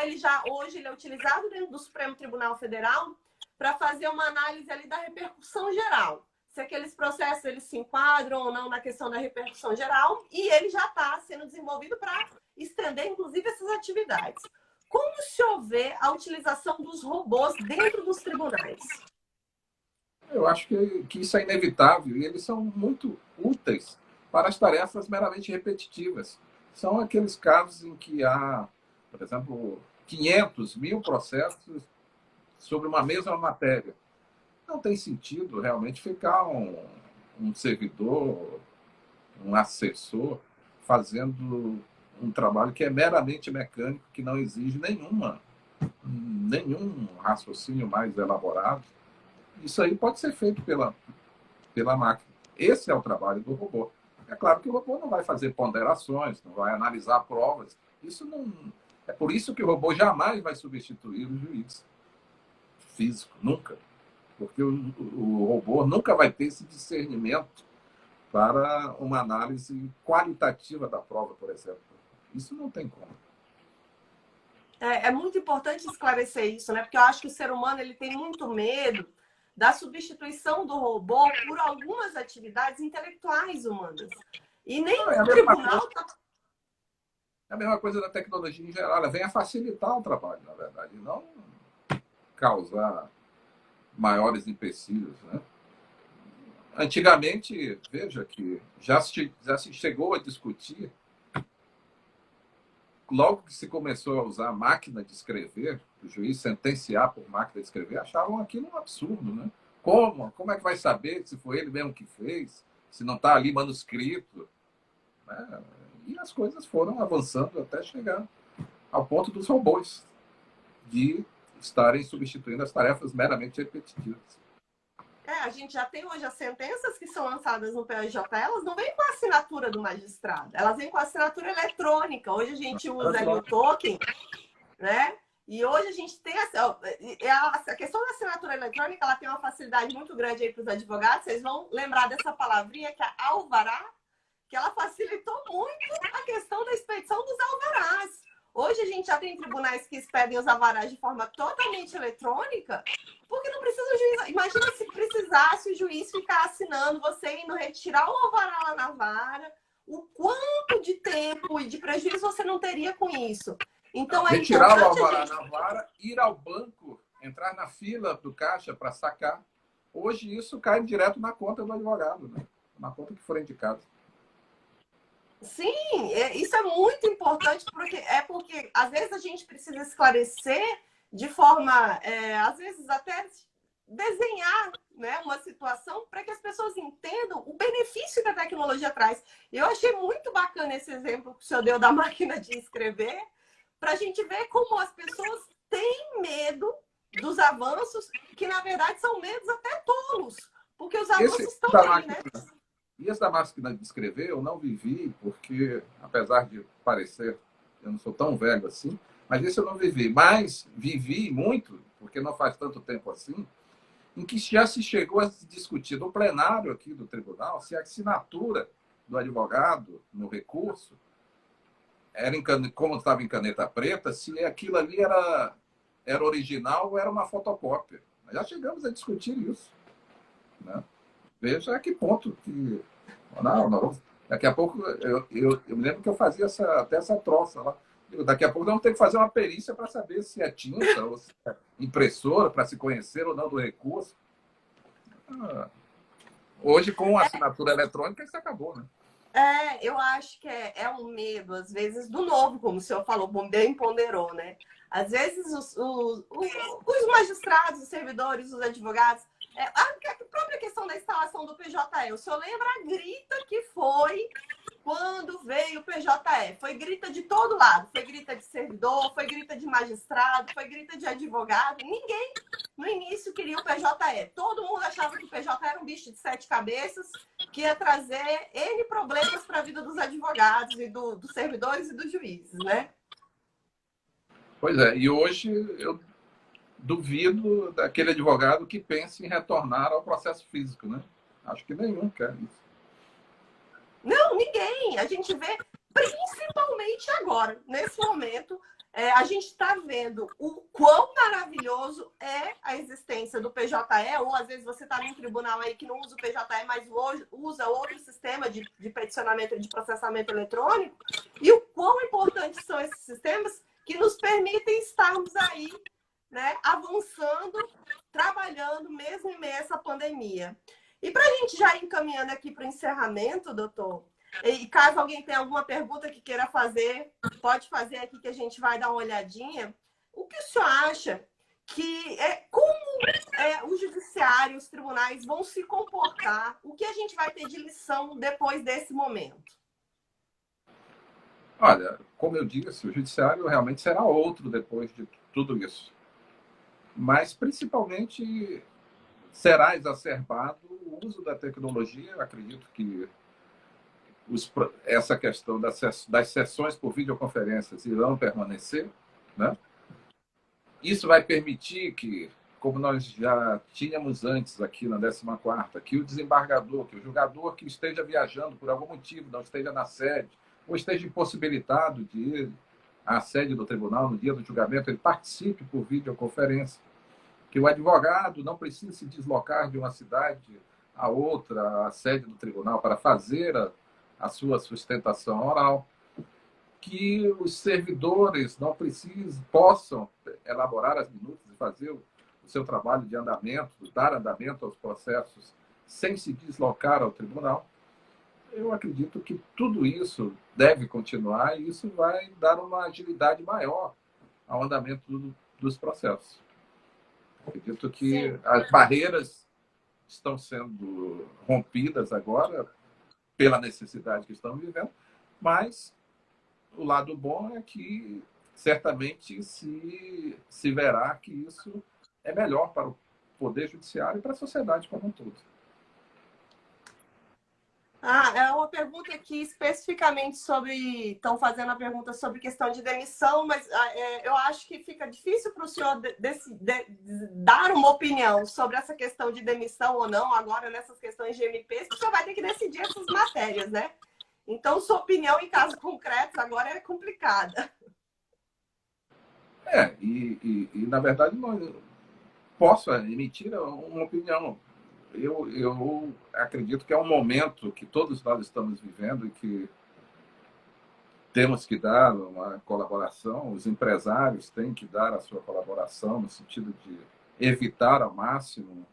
Speaker 1: hoje ele é utilizado dentro do Supremo Tribunal Federal para fazer uma análise ali da repercussão geral. se aqueles processos eles se enquadram ou não na questão da repercussão geral, e ele já está sendo desenvolvido para estender, inclusive, essas atividades. Como se houver a utilização dos robôs dentro dos tribunais?
Speaker 2: Eu acho que isso é inevitável e eles são muito úteis para as tarefas meramente repetitivas. São aqueles casos em que há, por exemplo, 500, 1000 processos sobre uma mesma matéria. Não tem sentido realmente ficar um servidor, um assessor, fazendo um trabalho que é meramente mecânico, que não exige nenhum raciocínio mais elaborado. Isso aí pode ser feito pela máquina. Esse é o trabalho do robô. É claro que o robô não vai fazer ponderações, não vai analisar provas. Isso não. É por isso que o robô jamais vai substituir o juiz físico, nunca. Porque o robô nunca vai ter esse discernimento para uma análise qualitativa da prova, por exemplo. Isso não tem como.
Speaker 1: É muito importante esclarecer isso, né? Porque eu acho que o ser humano ele tem muito medo da substituição do robô por algumas atividades intelectuais humanas. E nem o tribunal está.
Speaker 2: É a mesma coisa da tecnologia em geral. Ela vem a facilitar o trabalho, na verdade, e não causar maiores empecilhos, né? Antigamente, veja que já se chegou a discutir, logo que se começou a usar máquina de escrever, o juiz sentenciar por máquina de escrever, achavam aquilo um absurdo, né? Como? Como é que vai saber se foi ele mesmo que fez? Se não está ali manuscrito? Né? E as coisas foram avançando até chegar ao ponto dos robôs de estarem substituindo as tarefas meramente repetitivas.
Speaker 1: A gente já tem hoje as sentenças que são lançadas no PJ, elas não vêm com a assinatura do magistrado, elas vêm com a assinatura eletrônica. Hoje a gente usa ali o token, né? E hoje a gente tem a questão da assinatura eletrônica, ela tem uma facilidade muito grande aí para os advogados. Vocês vão lembrar dessa palavrinha que é alvará, que ela facilitou muito a questão da expedição dos alvarás. Hoje a gente já tem tribunais que expedem os alvarás de forma totalmente eletrônica, porque não precisa o juiz. Imagina se precisasse o juiz ficar assinando, você indo retirar o alvará lá na vara, o quanto de tempo e de prejuízo você não teria com isso. Então,
Speaker 2: retirar o alvará na vara, ir ao banco, entrar na fila do caixa para sacar. Hoje isso cai direto na conta do advogado, né? Na conta que for indicado.
Speaker 1: Sim, isso é muito importante, porque às vezes a gente precisa esclarecer de forma, às vezes até desenhar, né, uma situação para que as pessoas entendam o benefício que a tecnologia traz. Eu achei muito bacana esse exemplo que o senhor deu da máquina de escrever, para a gente ver como as pessoas têm medo dos avanços, que na verdade são medos até tolos, porque os avanços estão aí, né?
Speaker 2: E essa máquina de escrever eu não vivi, porque, apesar de parecer, eu não sou tão velho assim, mas isso eu não vivi. Mas vivi muito, porque não faz tanto tempo assim, em que já se chegou a discutir no plenário aqui do tribunal se a assinatura do advogado no recurso era como estava em caneta preta, se aquilo ali era original ou era uma fotocópia. Já chegamos a discutir isso, né? Veja a que ponto que. Não. Daqui a pouco, eu me lembro que eu fazia até essa troça lá. Daqui a pouco vamos ter que fazer uma perícia para saber se é tinta ou se é impressora, para se conhecer ou não do recurso. Hoje, com a assinatura eletrônica, isso acabou, né?
Speaker 1: Eu acho que é um medo, às vezes, do novo, como o senhor falou, bem ponderou, né? Às vezes, os magistrados, os servidores, os advogados, a própria questão da instalação do PJE, o senhor lembra a grita que foi quando veio o PJE? Foi grita de todo lado, foi grita de servidor, foi grita de magistrado, foi grita de advogado, ninguém no início queria o PJE. Todo mundo achava que o PJE era um bicho de 7 cabeças, que ia trazer N problemas para a vida dos advogados e dos servidores e dos juízes, né?
Speaker 2: Pois é, e hoje eu duvido daquele advogado que pense em retornar ao processo físico, né? Acho que nenhum quer isso.
Speaker 1: Não, ninguém. A gente vê, principalmente agora, nesse momento, a gente está vendo o quão maravilhoso é a existência do PJE, ou às vezes você está num tribunal aí que não usa o PJE, mas usa outro sistema de peticionamento e de processamento eletrônico, e o quão importantes são esses sistemas que nos permitem estarmos aí, né, avançando, trabalhando, mesmo em meio a essa pandemia. E para a gente já ir encaminhando aqui para o encerramento, doutor, e caso alguém tenha alguma pergunta que queira fazer, pode fazer aqui que a gente vai dar uma olhadinha. O que o senhor acha que como o judiciário, os tribunais vão se comportar? O que a gente vai ter de lição depois desse momento?
Speaker 2: Olha, como eu disse, o judiciário realmente será outro depois de tudo isso. Mas, principalmente, será exacerbado o uso da tecnologia. Eu acredito que essa questão das sessões por videoconferências irão permanecer, né? Isso vai permitir que, como nós já tínhamos antes aqui na 14ª, que o desembargador, que o julgador que esteja viajando por algum motivo, não esteja na sede, ou esteja impossibilitado de ir à sede do tribunal no dia do julgamento, ele participe por videoconferência. Que o advogado não precise se deslocar de uma cidade a outra, à sede do tribunal, para fazer a sua sustentação oral, que os servidores não possam elaborar as minutas e fazer o seu trabalho de andamento, dar andamento aos processos sem se deslocar ao tribunal. Eu acredito que tudo isso deve continuar e isso vai dar uma agilidade maior ao andamento dos processos. Acredito que Sim. As barreiras estão sendo rompidas agora pela necessidade que estamos vivendo, mas o lado bom é que certamente se verá que isso é melhor para o Poder Judiciário e para a sociedade como um todo.
Speaker 1: É uma pergunta aqui especificamente sobre... Estão fazendo a pergunta sobre questão de demissão, mas eu acho que fica difícil para o senhor dar uma opinião sobre essa questão de demissão ou não, agora nessas questões de MPs, que o senhor vai ter que decidir essas matérias, né? Então, sua opinião em casos concretos agora é complicada.
Speaker 2: Na verdade, não posso emitir uma opinião. Eu acredito que é um momento que todos nós estamos vivendo e que temos que dar uma colaboração, os empresários têm que dar a sua colaboração no sentido de evitar ao máximo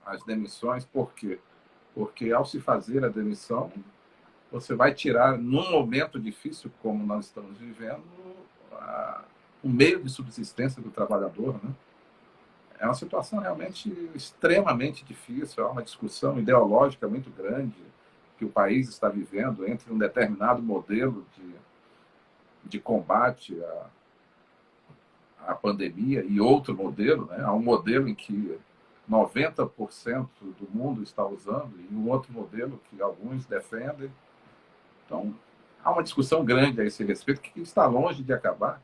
Speaker 2: as demissões. Por quê? Porque ao se fazer a demissão, você vai tirar, num momento difícil como nós estamos vivendo, o meio de subsistência do trabalhador, né? É uma situação realmente extremamente difícil, há uma discussão ideológica muito grande que o país está vivendo entre um determinado modelo de combate à pandemia e outro modelo, né? Há um modelo em que 90% do mundo está usando e um outro modelo que alguns defendem. Então, há uma discussão grande a esse respeito que está longe de acabar.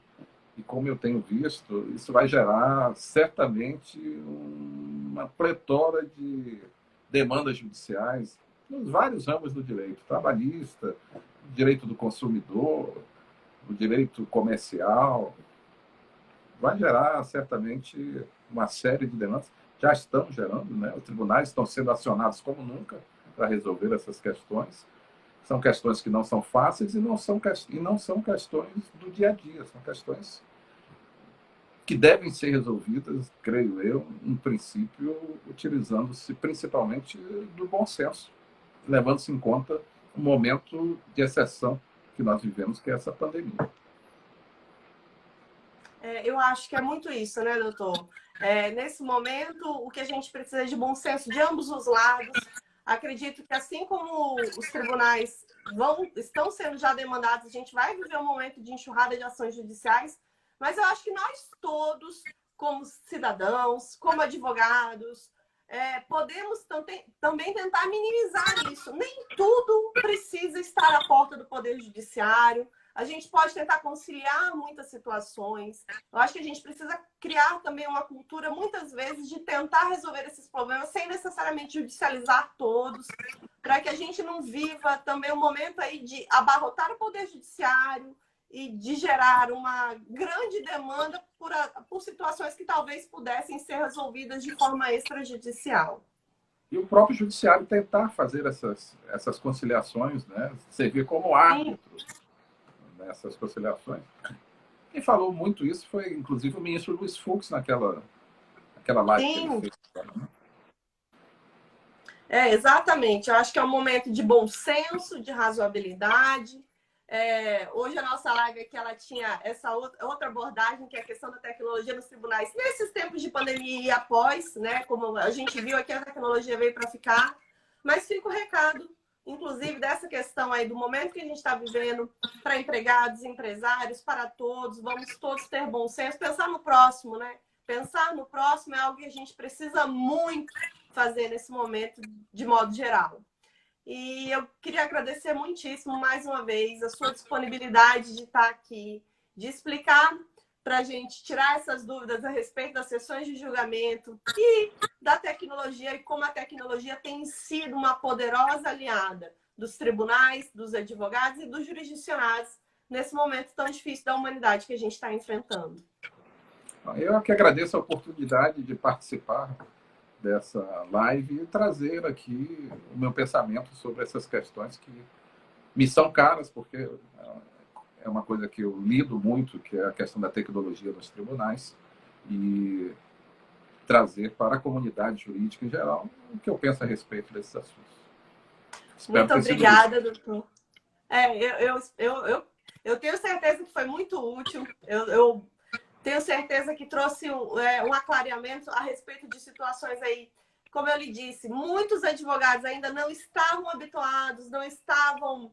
Speaker 2: E como eu tenho visto, isso vai gerar certamente uma pletora de demandas judiciais nos vários ramos do direito, trabalhista, direito do consumidor, o direito comercial. Vai gerar certamente uma série de demandas. Já estão gerando, né? Os tribunais estão sendo acionados como nunca para resolver essas questões. São questões que não são fáceis e não são questões do dia a dia, são questões que devem ser resolvidas, creio eu, em princípio, utilizando-se principalmente do bom senso, levando-se em conta o momento de exceção que nós vivemos, que é essa pandemia.
Speaker 1: Eu acho que é muito isso, né, doutor? Nesse momento, o que a gente precisa é de bom senso de ambos os lados. Acredito que, assim como os tribunais estão sendo já demandados, a gente vai viver um momento de enxurrada de ações judiciais, mas eu acho que nós todos, como cidadãos, como advogados, podemos também tentar minimizar isso. Nem tudo precisa estar à porta do Poder Judiciário. A gente pode tentar conciliar muitas situações. Eu acho que a gente precisa criar também uma cultura, muitas vezes, de tentar resolver esses problemas sem necessariamente judicializar todos, para que a gente não viva também um momento aí de abarrotar o Poder Judiciário e de gerar uma grande demanda por situações que talvez pudessem ser resolvidas de forma extrajudicial.
Speaker 2: E o próprio judiciário tentar fazer essas conciliações, né? Servir como árbitro nessas conciliações. Quem falou muito isso foi, inclusive, o ministro Luiz Fux, naquela live que ele fez.
Speaker 1: Exatamente. Eu acho que é um momento de bom senso, de razoabilidade. Hoje a nossa live aqui, ela tinha essa outra abordagem, que é a questão da tecnologia nos tribunais. Nesses tempos de pandemia e após, né? Como a gente viu aqui, a tecnologia veio para ficar. Mas fica o recado, inclusive, dessa questão aí do momento que a gente está vivendo, para empregados, empresários, para todos. Vamos todos ter bom senso, pensar no próximo, né? Pensar no próximo é algo que a gente precisa muito fazer nesse momento, de modo geral. E eu queria agradecer muitíssimo, mais uma vez, a sua disponibilidade de estar aqui, de explicar para a gente tirar essas dúvidas a respeito das sessões de julgamento e da tecnologia, e como a tecnologia tem sido uma poderosa aliada dos tribunais, dos advogados e dos jurisdicionados nesse momento tão difícil da humanidade que a gente está enfrentando.
Speaker 2: Eu que agradeço a oportunidade de participar dessa live e trazer aqui o meu pensamento sobre essas questões que me são caras, porque é uma coisa que eu lido muito, que é a questão da tecnologia nos tribunais, e trazer para a comunidade jurídica em geral o que eu penso a respeito desses assuntos.
Speaker 1: Muito obrigada, doutor. Eu tenho certeza que foi muito útil. Eu tenho certeza que trouxe um aclareamento a respeito de situações aí. Como eu lhe disse, muitos advogados ainda não estavam habituados, não estavam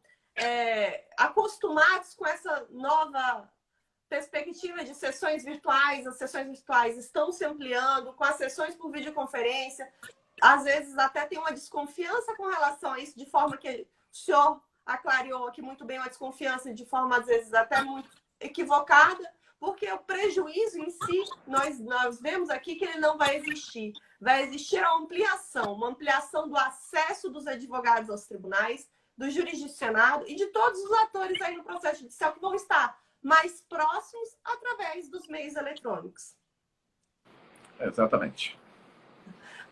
Speaker 1: acostumados com essa nova perspectiva de sessões virtuais. As sessões virtuais estão se ampliando, com as sessões por videoconferência. Às vezes até tem uma desconfiança com relação a isso, de forma que o senhor aclarou aqui muito bem, uma desconfiança de forma, às vezes, até muito equivocada, porque o prejuízo em si, nós vemos aqui que ele não vai existir. Vai existir uma ampliação do acesso dos advogados aos tribunais, do jurisdicionado e de todos os atores aí no processo judicial que vão estar mais próximos através dos meios eletrônicos.
Speaker 2: Exatamente.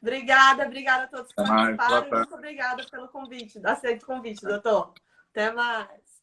Speaker 1: Obrigada a todos que participaram. Muito obrigada pelo convite, aceito o convite, doutor. Até mais.